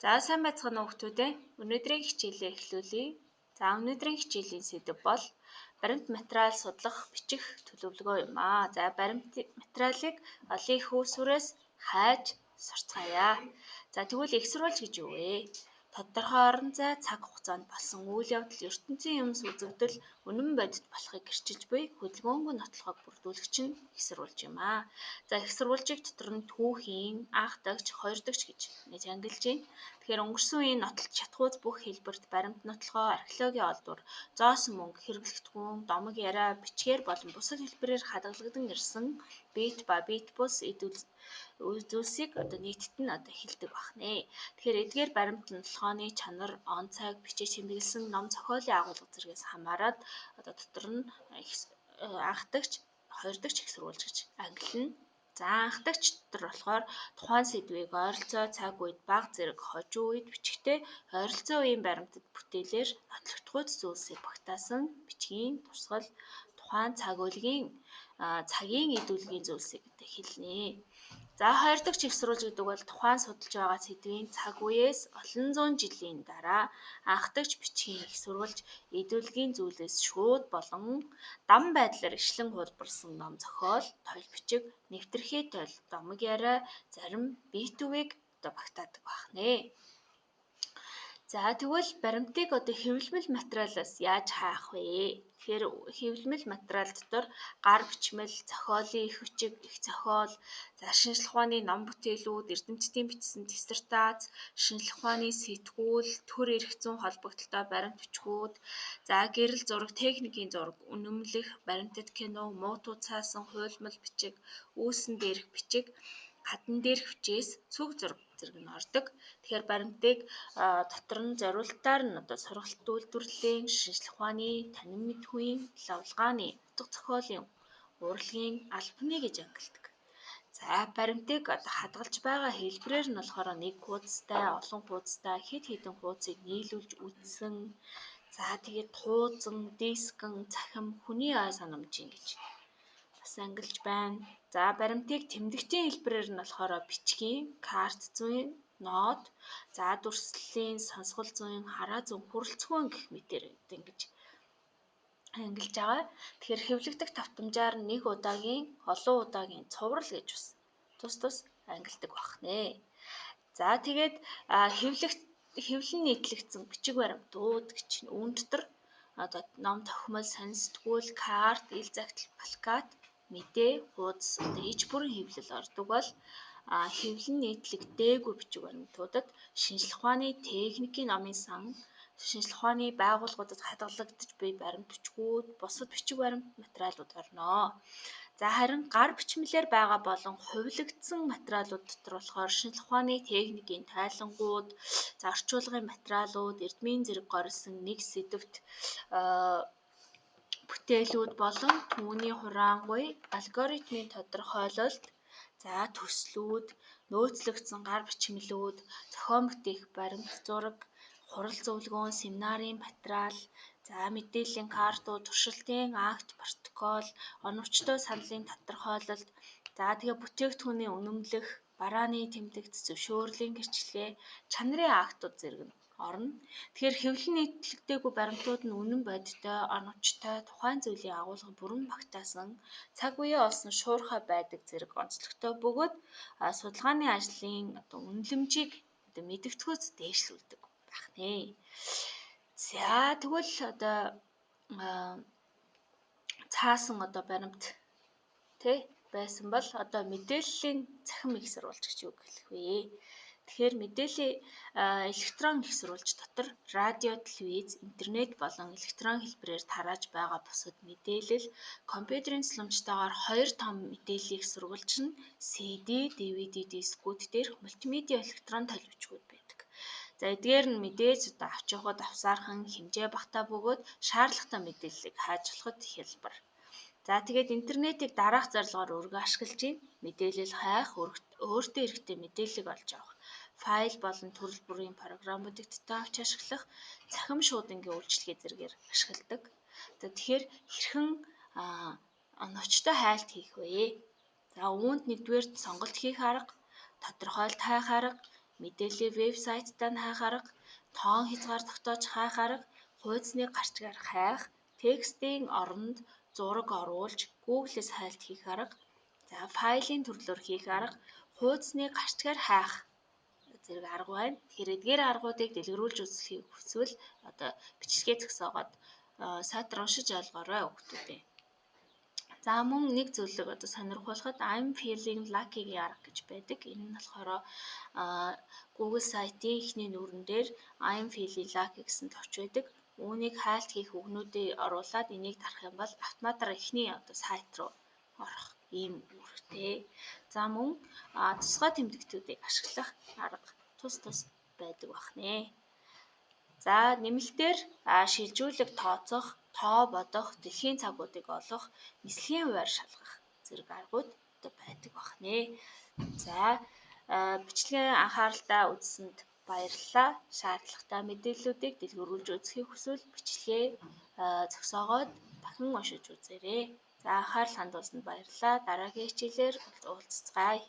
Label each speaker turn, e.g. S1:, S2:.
S1: За сайн байцгаана уу хүүхдүүд ээ. Өнөөдрийн хичээлээ эхлүүлье. За өнөөдрийн хичээлийн сэдэв бол баримт материал судлах, бичих төлөвлөгөө юм аа. За баримт материалыг олон их үүсвэрээс хайж сурцгаая. За тэгвэл их сурвалж гэж юу вэ? Тодорхой орон зай, цаг хугацаанд болсон үйл явдал, ертөнцийн юмс үзэгдэл, үнэн бодит болохыг гэрчиж буй хөдөлгөөнгүй нотлохыг бүрдүүлэгч нь их сурвалж юм аа. За их сурвалжийг дотор нь түүхийн, анх дагч, хоёр дагч гэж нээж ангилж байна. Тэгэхээр өнгөрсөн үеийн нотолж чадхуйц бүх хэлбэрт баримт нотолгоо, археологийн олдвор, зоосон мөнгө, хэрэглэгдэхүүн, домог яриа, бичгээр болон бусад хэлбэрээр хадгалагдан ирсэн бит ба бит бус зүйлсийг нийтэд нь хэлдэг бахнэ. Тэгэхээр эдгээр баримт нотолгооны чанар, он цаг, бичиж тэмдэглэсэн ном зохиолын агуулга зэргээс хамаарат дотор нь анх дагч, хоёр дагч их сурвалж гэж ангилна. За анхдагч дотор болохоор тухайн сэдвийг ойролцоо цаг үед бага зэрэг хожуу үед бичгтээ ойролцоо үеийн баримтат бүтээлээр нотлогдохуйц зүйлсийг багтаасан бичгийн турсгал тухайн цаг үеийн цагийн идэвхтэй зүйлсийг хэлнэ. За хоёр дахь их сурвалж гэдэг бол тухайн судалж байгаа сэдвийн цаг үеэс олон зуун жилийн дараа анх дагч бичгийн их сурвалж идэвхтэй зүйлээс шууд болон дам байдлаар ишлэн хуулбарсан ном зохиол, тойл бичиг, нэвтрхий тойл, домог яриа, зарим битүүвийг багтаадаг бахнэ. За тэгвэл баримтыг хэвлэмэл материалаас яаж хаах вэ? Тэгэхээр хэвлэмэл материал дотор гар бичмэл, зохиолын их бичиг, их зохиол, за шинжлэх ухааны ном бүтээлүүд, эрдэмтдийн бичсэн диссертац, шинжлэх ухааны сэтгүүл, төр эрх зүйн холбогдлолтой баримт бичгүүд, за гэрэл зураг, техникийн зураг, үнэмлэх, баримтат кино, муутуу цаасан, хуйлмал бичиг, үүсэн дээрх бичиг, хатан дээрх бичээс цүг зураг зэрэг нь ордог. Тэгэхээр баримтыг дотор нь зориулалтаар нь сургалт үйлдвэрлэлийн, шинжлэх ухааны, танин мэдхүйн, лавлгааны, утга зохиолын, урлагийн, албаны гэж ангилдаг. За баримтыг хадгалж байгаа хэлбэрээр нь болохоор нэг хуудастай, олон хуудастай, хэд хэдэн хуудсыг нийлүүлж үтсэн. За тэгээд хуудсан, дискэн, цахим, хүний ой санамжийн гэж бас ангилж байна. За баримтыг тэмдэгтийн хэлбэрээр нь болохоор бичгийн, карт зүйн, нот, за дүрслэлийн, сонсгол зүйн, хараа зүйн, хүрэлцгүүн гэх мэтээр ингэж ангилж байгаа. Тэгэхээр хэвлэгдэх давтамжаар нэг удаагийн, олон удаагийн цуврал гэж бас тус ангилдаг бахнэ. За тэгээд хэвлэн нийтлэгдсэн бичиг баримтууд гэж үүн дотор ном тохимол, санисдгүүл, карт, ил загтал, плакат, мэдээ, хуудас иж бүрэн хэвлэл ордог бол хэвлэн нийтлэгдээгүй бичиг баримтуудад шинжлэх ухааны техникийн номын сан, шинжлэх ухааны байгууллагуудад хадгалагдаж буй баримт бичгүүд, бусад бичиг баримт материалууд орно. За харин гар бичмэлээр байгаа болон хувилагдсан материалууд дотор болохоор шинжлэх ухааны техникийн тайлангууд, за орчуулгын материалууд, эрдмийн зэрэг горилсон нэг сэдвт бүтээлүүд болон түүний хураангуй алгоритмын тодорхойлолт, за төслүүд, нөөцлөгдсөн гар бичмэлүүд, зохион бүтээх баримт зураг, хурал зөвлөгөөн, семинарын материал, за мэдээллийн картууд, туршилтын акт, протокол, оновчтой саналын тодорхойлолт, за тэгээ бүтээгдэхүүний үнэмлэх, барааны тэмдэгт, зөвшөөрлийн гэрчлэгээ, чанарын актууд зэрэг нь орно. Тэгэхээр хэвлэн нийтлэгдээгүй баримтууд нь үнэн бодиттой, оновчтой, тухайн зүйлийн агуулга бүрэн багтаасан, цаг үеэ олсон шуурхай байдаг зэрэг онцлогтой бөгөөд судалгааны ажлын үнэлэмжийг мэдэгдэхүйц дээшлүүлдэг байх нэ. За тэгвэл цаасан баримт байсан бол мэдээллийн цахим их сурвалж гэж юу гэх вэ? Тэгэхээр мэдээллийн электрон их сурвалж дотор радио, телевиз, интернет болон электрон хэлбэрээр тарааж байгаа бусад мэдээлэл, компьютерийн тусламжтайгаар хоёр том мэдээллийн их сурвалж нь CD, DVD дискүүд дээрх мультимедиа электрон төлөвчгүүд байдаг. За эдгээр нь мэдээж авч явахад авсаархан хэмжээ багтаа бөгөөд шаардлагатай мэдээллийг хайж болоход хялбар. За тэгээд интернетийг дараах зорилгоор өргө ашиглаж мэдээлэл хайх, өөртөө хэрэгтэй мэдээллийг олж авах, файл болон төрөл бүрийн програмуудыг авч ашиглах, цахим шуудангийн үйлчилгээ зэргээр ашигладаг. Тэгэхээр хэрхэн оновчтой хайлт хийх вэ? За үүнд нэгдүгээр сонголт хийх арга, тодорхойлт хайх арга, мэдээллийн вебсайтаа нь хайх арга, тоон хязгаар тогтоож хайх арга, хуудасныг гарчгаар хайх, текстийн оронд зураг оруулж Google-с хайлт хийх арга, за файлын төрлөөр хийх арга, хуудасныг гарчгаар хайх зэрэг арга байна. Тэгэхээр эдгээр аргуудыг дэлгэрүүлж үзэхийг хүсвэл одоо бичлэгээ зогсоогоод сайтар уншиж ойлгоорой хүүхдүүдээ. За мөн нэг зүйлийг одоо сонирхуулахад I'm feeling lucky-гийн арга гэж байдаг. Энэ нь болохоор Google сайтын эхний нүүрэн дээр I'm feeling lucky гэсэн товч байдаг. Үүнийг хайлт хийх үгнүүдийг оруулаад энийг дарах юм бол автоматар эхний одоо сайт руу орох ийм үүрэгтэй. За мөн тусгай тэмдэгтүүдийг ашиглах арга тус байдаг бахнэ. За нэмэлтээр шилжүүлэг тооцох, тоо бодох, дэлхийн цагуудыг олох, нислэгийн хувиар шалгах зэрэг аргууд одоо байдаг бахнэ. За бичлэгээ анхааралтай үзсэнд баярлалаа. Шаардлагатай мэдээллүүдийг дэлгэрүүлж үзэхийг хүсвэл бичлэгээ зогсоогоод дахин уншиж үзээрэй. За анхаарал хандуулсанд баярлалаа. Дараагийн хичээлээр уулзцгаая.